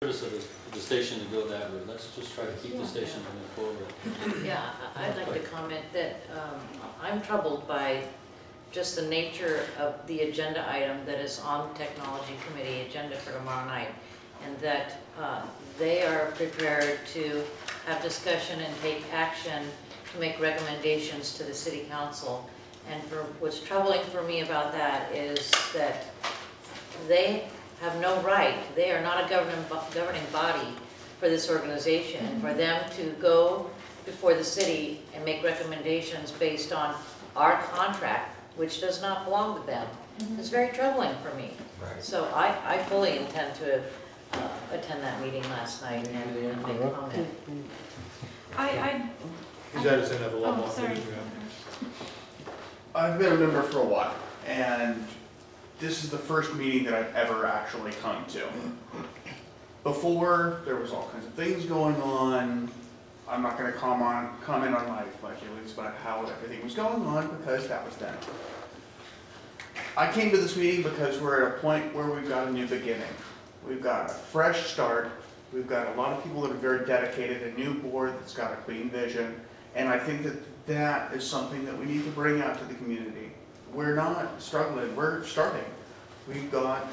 of the station to go that route. Let's just try to keep the station moving forward. Yeah, I'd like to comment that I'm troubled by just the nature of the agenda item that is on the Technology Committee agenda for tomorrow night, and that they are prepared to have discussion and take action to make recommendations to the City Council. And what's troubling for me about that is that they have no right, they are not a governing body for this organization, and for them to go before the city and make recommendations based on our contract, which does not belong to them, is very troubling for me. Right. So I fully intend to attend that meeting last night and make a comment. He's had his hand up a lot more. Sorry. I've been a member for a while, and this is the first meeting that I've ever actually come to. Before, there was all kinds of things going on. I'm not going to comment on my feelings about how everything was going on, because that was then. I came to this meeting because we're at a point where we've got a new beginning. We've got a fresh start. We've got a lot of people that are very dedicated, a new board that's got a clean vision, and I think that that is something that we need to bring out to the community. We're not struggling, we're starting. We've got,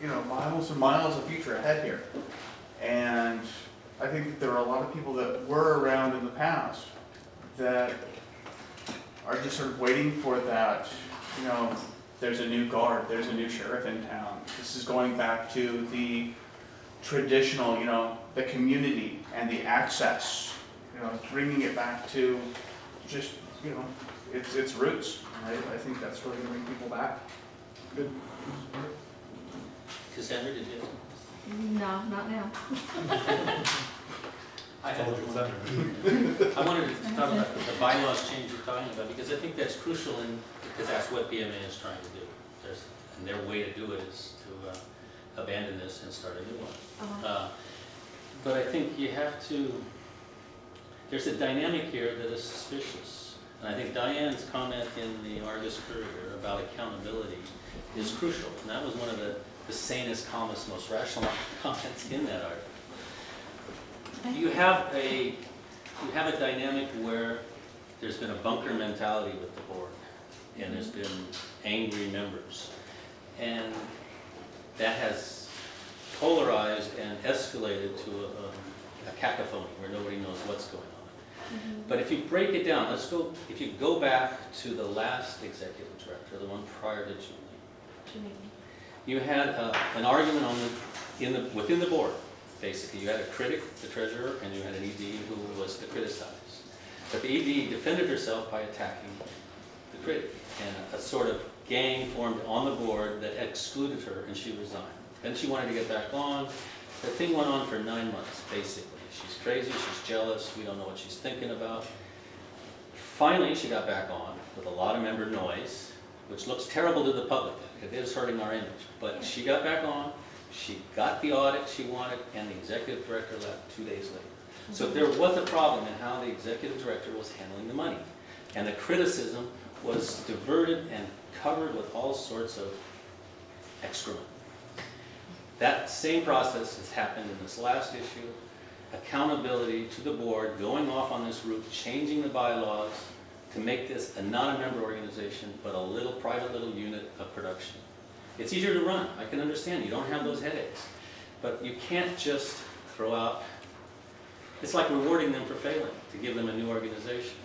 miles and miles of future ahead here. And I think that there are a lot of people that were around in the past that are just sort of waiting for that, there's a new guard, there's a new sheriff in town. This is going back to the traditional, the community and the access, bringing it back to just, its roots. I think that's really going to bring people back. Good. Cassandra, did you? No, not now. I wanted to talk about the bylaws change you're talking about, because I think that's crucial, because that's what BMA is trying to do. And their way to do it is to abandon this and start a new one. But I think you have to, there's a dynamic here that is suspicious. And I think Diane's comment in the Argus Courier about accountability is crucial. And that was one of the sanest, calmest, most rational comments in that article. You have a dynamic where there's been a bunker mentality with the board, and there's been angry members. And that has polarized and escalated to a cacophony where nobody knows what's going on. But if you break it down, if you go back to the last executive director, the one prior to Julie, you had an argument within the board. Basically, you had a critic, the treasurer, and you had an ED who was to criticize. But the ED defended herself by attacking the critic, and a sort of gang formed on the board that excluded her, and she resigned. Then she wanted to get back on. The thing went on for 9 months, basically. She's crazy, she's jealous, we don't know what she's thinking about. Finally, she got back on with a lot of member noise, which looks terrible to the public. It is hurting our image. But she got back on, she got the audit she wanted, and the executive director left 2 days later. So there was a problem in how the executive director was handling the money. And the criticism was diverted and covered with all sorts of excrement. That same process has happened in this last issue. Accountability to the board, going off on this route, changing the bylaws to make this not a member organization, but a private little unit of production. It's easier to run. I can understand. You don't have those headaches. But you can't just throw out. It's like rewarding them for failing, to give them a new organization.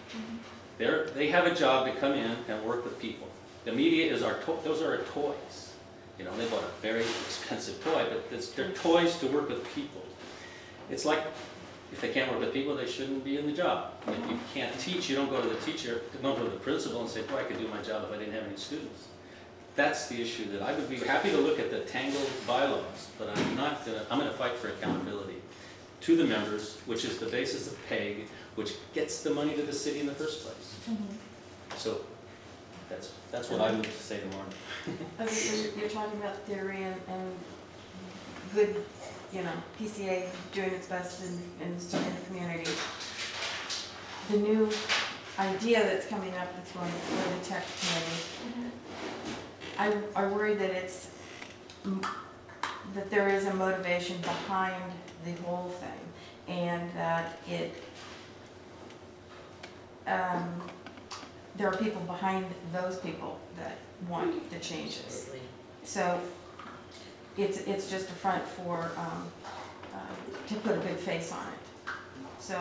They have a job to come in and work with people. The media those are our toys. They bought a very expensive toy, but they're toys to work with people. It's like, if they can't work with people, they shouldn't be in the job. And if you can't teach, you don't go to the teacher, don't go to the principal and say, boy, I could do my job if I didn't have any students. That's the issue that I would be happy to look at the tangled bylaws, but I'm going to fight for accountability to the members, which is the basis of PEG, which gets the money to the city in the first place. So that's what I would say tomorrow. Okay, so you're talking about theory and good, PCA doing its best in serving the community. The new idea that's coming up that's going for the tech committee, I worry that it's that there is a motivation behind the whole thing, and that there are people behind those people that want the changes. Absolutely. So it's just a front for, to put a good face on it. So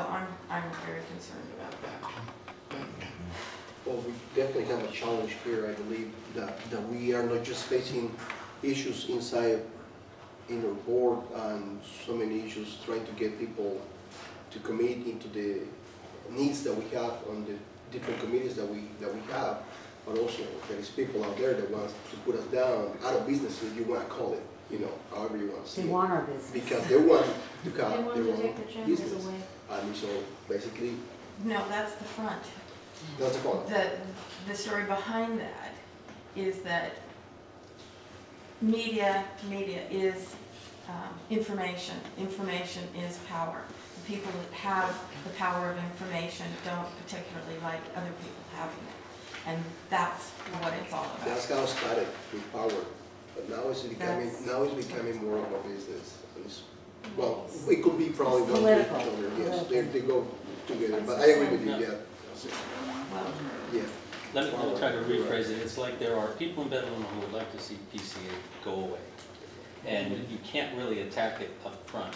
I'm very concerned about that. Well, we definitely have a challenge here, I believe, that we are not just facing issues inside in our board and so many issues trying to get people to commit into the needs that we have on the different committees that we have, but also there is people out there that want to put us down, out of business, if you want to call it, you know, however you want to see it. They want our business. Because they want to cut They want their to own take the channels business. away. And so basically, No, that's the front. that's the point. The story behind that is that media is information. Information is power. The people that have the power of information don't particularly like other people having it. And that's what it's all about. That's how it started with power, but now it's becoming more of a business. And well, it could be probably one Political. other, yes, they go together, but I agree with you, yeah. Well, Yeah. Let me try to rephrase it. It's like there are people in Petaluma who would like to see PCA go away. And you can't really attack it up front.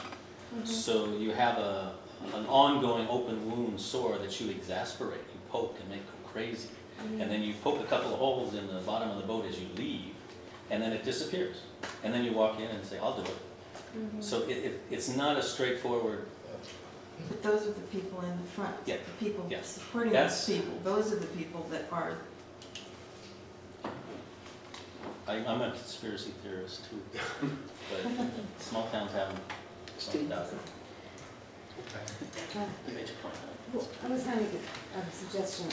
So you have an ongoing open wound sore that you exasperate, you poke and make go crazy. And then you poke a couple of holes in the bottom of the boat as you leave, and then it disappears. And then you walk in and say, I'll do it. So it's not a straightforward. but those are the people in the front. Yeah. The people Yeah. supporting That's- those people. Those are the people that are. I'm a conspiracy theorist too, but small towns have them. Steve. You made your point. Well, I was going to make a suggestion,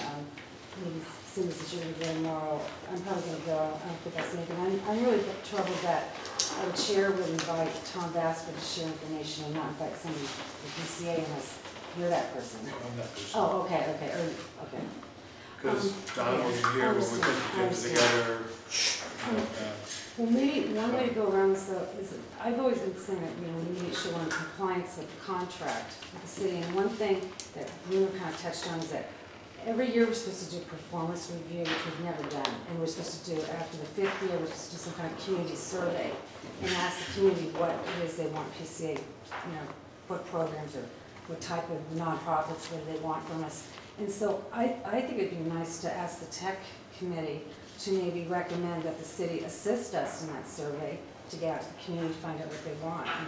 maybe Cindy, since you're going to go tomorrow, I'm probably going to go, I don't think that's anything. I'm really troubled that our chair would invite Tom Vasper to share information and not invite somebody from the PCA unless you're that person. I'm that person. Oh, okay, okay. Because Don wasn't here when we put the kids together. Well, maybe one way to go around this though is, I've always been saying that, you know, we need to make sure we're in compliance with the contract with the city. And one thing that Bruno kind of touched on is that every year we're supposed to do a performance review, which we've never done. And we're supposed to do, after the 5th year, we're supposed to do some kind of community survey and ask the community what it is they want PCA, you know, what programs or what type of nonprofits, what do they want from us. And so I think it'd be nice to ask the tech committee to maybe recommend that the city assist us in that survey to get out to the community to find out what they want. And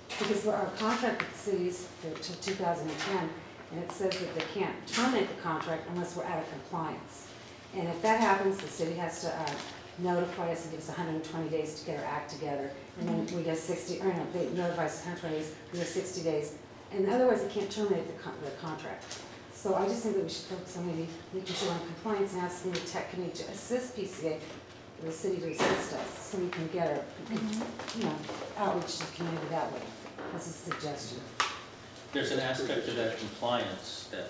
because our contract with the cities for 2010, and it says that they can't terminate the contract unless we're out of compliance. And if that happens, the city has to notify us and give us 120 days to get our act together. And then we get 60, or no, they notify us 120 days, we get 60 days. And otherwise they can't terminate the contract. So I just think that we should focus on maybe making sure we're in compliance and asking the tech committee to assist PCA, or the city to assist us, so we can get our, you know, outreach to the community that way. That's a suggestion. There's an aspect to that compliance that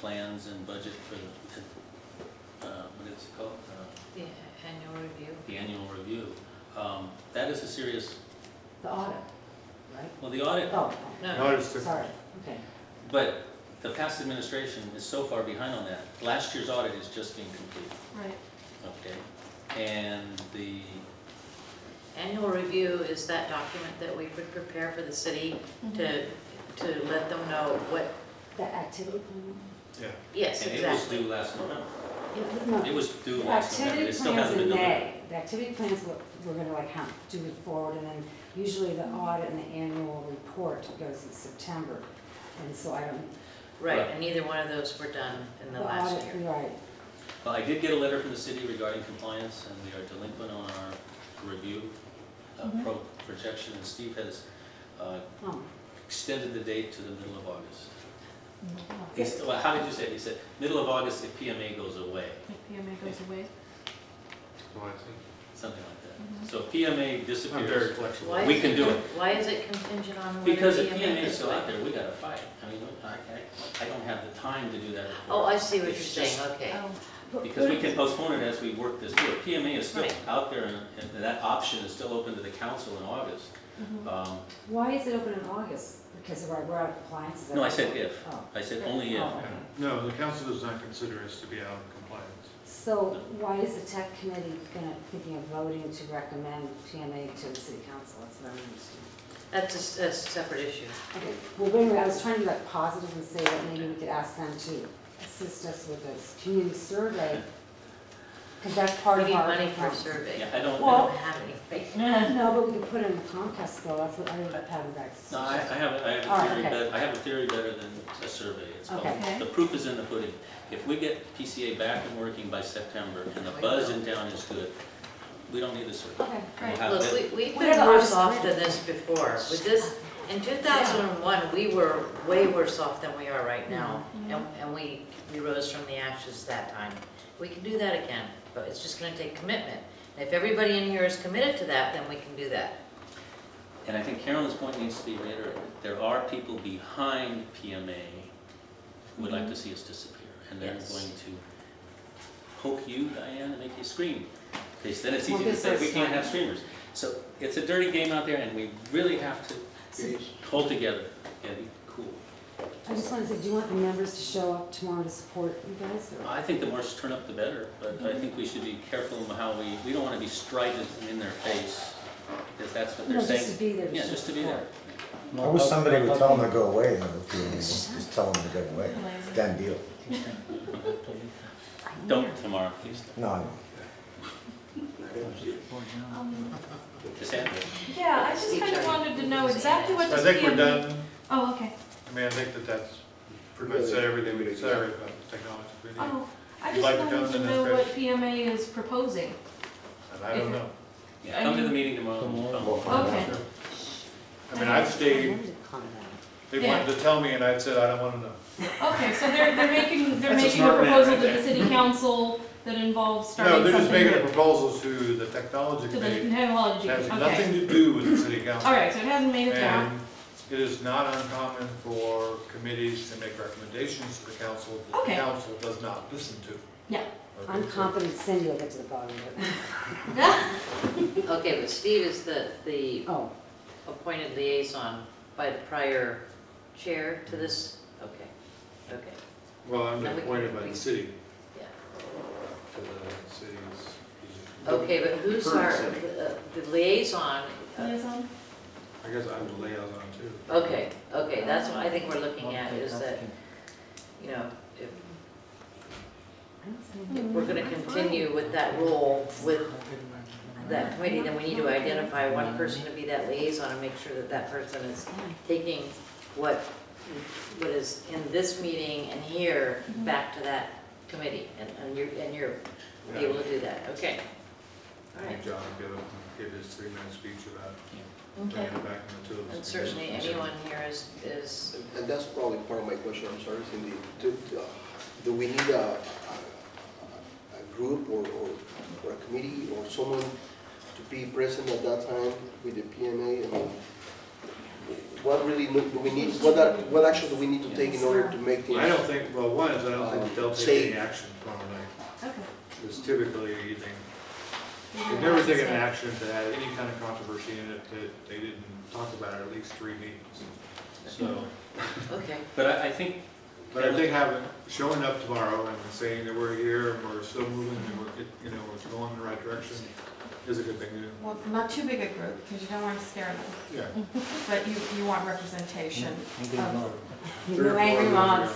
plans and budget for the, what is it called? The annual review. The annual review. That is a serious, The audit, right? well, the audit, Oh, No, sorry, okay. but the past administration is so far behind on that. Last year's audit is just being completed, Right. okay? And the, annual review is that document that we would prepare for the city to let them know what, That activity plan? Yeah. yes, and it was exactly. due last November. No, It was due the last November. activity It still plan's hasn't in been delivered. May. The activity plan is what we're gonna like do it forward, and then usually the audit and the annual report goes in September. And so I don't. Right, and neither one of those were done in the last audit, year. right. Well, I did get a letter from the city regarding compliance, and we are delinquent on our review projection, and Steve has Oh. extended the date to the middle of August. Okay. Well, how did you say it? He said, middle of August if PMA goes away, If PMA goes away. something like that. So if PMA I'm very disappears, flexible. Why we is can do it. Why is it contingent on whether Because if PMA PMA is goes still away? out there, we gotta fight. I mean, I don't have the time to do that. Oh, I see what you're It's saying, just- okay. Because we can postpone it as we work this through. PMA is still Right. out there, and that option is still open to the council in August. Why is it open in August? Because we're out of compliance? Is that No, I what- said if. Oh. I said only if. Oh, okay. No, the council does not consider us to be out of compliance. So why is the tech committee thinking of voting to recommend PMA to the city council? That's what I'm interested in. That's a separate issue. Okay, well, wait a minute, I was trying to be like positive and say that maybe we could ask them to assist us with this community survey, because that's part We of need our. money for a survey. Yeah, I don't. We Well- don't have anything. No, but we could put it in the Comcast bill, that's what I would have back. No, I have All a right, theory okay. better, I have a theory better than a survey. It's called, Okay. the proof is in the pudding. If we get PCA back and working by September, and the buzz in town is good, we don't need a survey. Okay, We'll Right. have Look, it. we've We been have worse the off honest than this before. With this, in 2001, we were way worse off than we are right now. And we rose from the ashes that time. We can do that again, but it's just gonna take commitment. And if everybody in here is committed to that, then we can do that. And I think Carolyn's point needs to be reiterated. There are people behind PMA who would like to see us disappear. And they're Yes. going to poke you, Diane, and make you scream. Because then it's Well, easy to this say, is we can't fine. have streamers. So it's a dirty game out there, and we really have to hold together and be cool. I just wanted to say, do you want the members to show up tomorrow to support you guys? Or? I think the more turn up, the better, but I think we should be careful in how we don't want to be strident in their face, because that's what they're No, saying. just to be there to Yeah, show just to be there. support. I wish somebody would tell them to go away, though, just tell them to go away, done deal. Don't tomorrow, please. No, Just hand it. Yeah, I just kind of wanted to know exactly what I this think we're PMA done. Oh, okay. I mean, I think that that's pretty much said everything we can say about the technology we need. Oh, I You'd just like to come wanted to to the know next what PMA is proposing. And I don't know. Yeah, come to the meeting tomorrow. and we'll we'll talk. find out. Okay. I mean, I've stayed, they wanted to tell me and I said, I don't want to know. Okay, so they're making That's a a smart man proposal right to there. the city council that involves starting No, something. they're just making a new. proposal to the technology To the committee. technology, It has okay. nothing to do with the city council. All right, so it hasn't made it down. And it is not uncommon for committees to make recommendations to the council that the Okay. council does not listen to. Yeah. Okay, I'm so- confident Cindy will get to the bottom of it. Okay, but Steve is the Oh, appointed liaison by the prior chair to this? Okay, okay, Well, I'm Then we can- appointed by we- the city yeah. to the city's. Okay, but who's our, the liaison? Liaison? I guess I'm the liaison too. Okay, okay, that's what I think we're looking at, is that, you know, if we're gonna continue with that role with that committee, then we need to identify one person to be that liaison and make sure that that person is taking what is in this meeting and here back to that committee, and you're able to do that, okay. All I right, think John will give his 3-minute speech about Okay. bringing it back in the tools. and certainly anyone here is, And that's probably part of my question, I'm sorry, Cindy. Do we need a group or a committee or someone to be present at that time with the PMA? I mean, what really do we need, what action do we need to take in order to make things? I don't think, well, one is I don't think that they'll take any action tomorrow night. Okay. Because typically they've never taken action that had any kind of controversy in it that they didn't talk about at least 3 meetings. So, okay. But I think, but I think showing up tomorrow and saying that we're here and we're still moving and we're going in the right direction is a good thing to do. Well, not too big a group, because you don't want to scare them, Yeah. but you want representation of, no angry moms.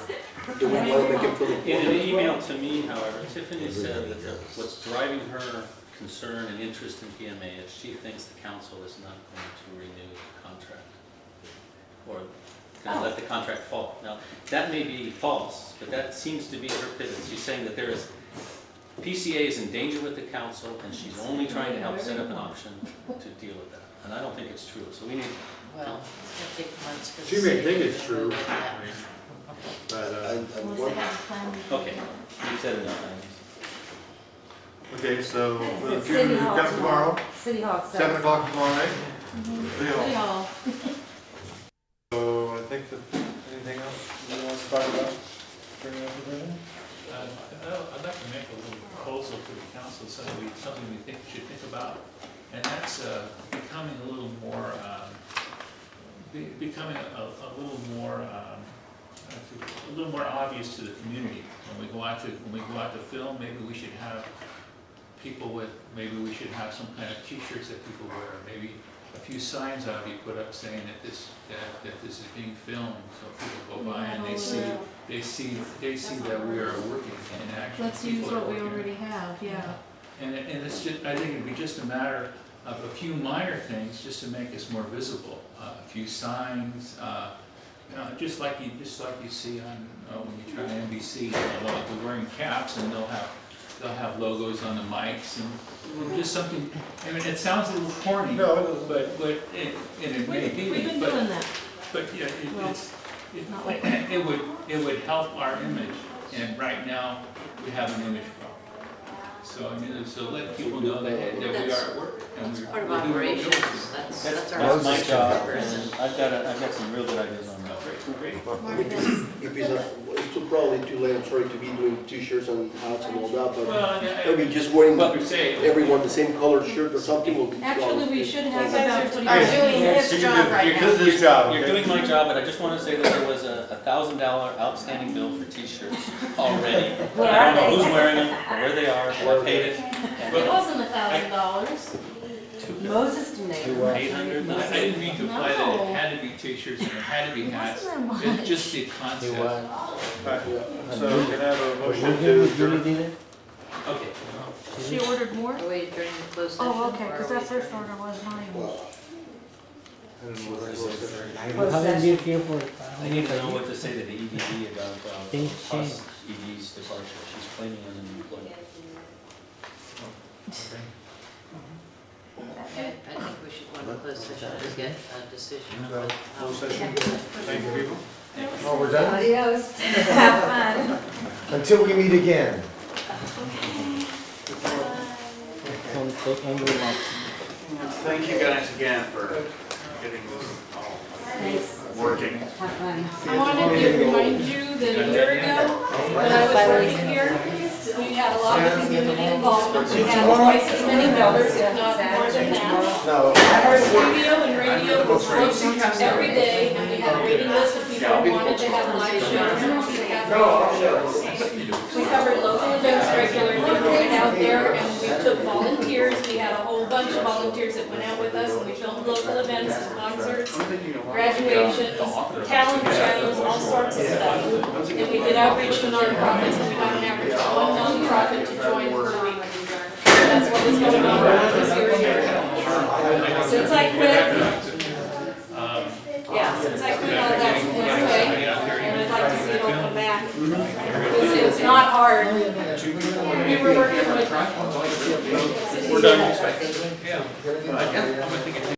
Do we want to make it for the? in an email to me, however, Tiffany said that what's driving her concern and interest in PMA is she thinks the council is not going to renew the contract, or going to let the contract fall. Now, that may be false, but that seems to be her pivot. She's saying that PCA is in danger with the council, and she's only trying to help set up an option to deal with that. And I don't think it's true, so we need, Well, it's gonna take months for the She may city think to it's true, move that. I mean, but, And unless what, they have a plan. before okay, they go. you said enough. okay, so we'll It's City Hall come tomorrow, City Hall, 7 o'clock tomorrow night. City Hall. City Hall. So I think that, anything else you want to talk about? Bring it up with anything? I'd like to make a little council, something we think should think about. And that's becoming a little more, a little more obvious to the community. When we go out to film, maybe we should have people with, maybe we should have some kind of t-shirts that people wear. Maybe a few signs ought to be put up saying that this is being filmed, so people go by and they see that we are working in action. Let's use what we already have, yeah. And it's just, I think it'd be just a matter of a few minor things just to make us more visible. A few signs, just like you see on when you turn on NBC, they're wearing caps and they'll have logos on the mics and just something. I mean, it sounds a little corny, but it may be. We've been doing that. But yeah, it would help our image, and right now we have an image problem. So I mean, so let people know that we are at work. And That's part of operations, that's our. That's my job, and I've got some real good ideas on that. Great. If it's too probably too late, I'm sorry, to be doing t-shirts and hats and all that, but maybe just wearing everyone the same colored shirt or something will be. Actually, we should have You guys about are doing his job right now. This is his job, You're okay? doing my job, but I just want to say that there was a $1,000 outstanding bill for t-shirts already. Where I are don't know they? who's wearing them, or where they are, so I paid it. It wasn't $1,000. Moses donated. 800. I didn't mean to imply that No. it had to be t-shirts and it had to be hats. Wasn't that It's much? just the concept. So can I have a motion to adjourn? Okay. She ordered more? Are we during the closed session? Oh, okay, or because are that we first adjourned? order was mine. Haven't been here for. I need to know what to say to the EDD about Things Plus ED's departure. She's claiming as an employee. Okay, I think we should go into closed session to get a decision. Closed session. Thank you, people. Oh, we're done? Adios. Have fun. Until we meet again. Thank you guys again for getting this all Thanks. working. Have fun. I wanted to remind you that a year ago, when I was working here, we had a lot of community involvement. We had twice as many members, if not more than that. No. Our studio and radio was booked every day, and we had a waiting list of people who wanted to have live shows and wanted to have radio shows. We covered local events regularly, we went out there and we took volunteers. We had a whole bunch of volunteers that went out with us and we filmed local events and concerts, graduations, talent shows, all sorts of stuff. And we did outreach to nonprofits and we got an average of one nonprofit to join per week. That's what was going on this year. Since I quit, since I quit all that's went away, and I'd like to see it all come back. It's not hard. We were working with. We're done. Yeah.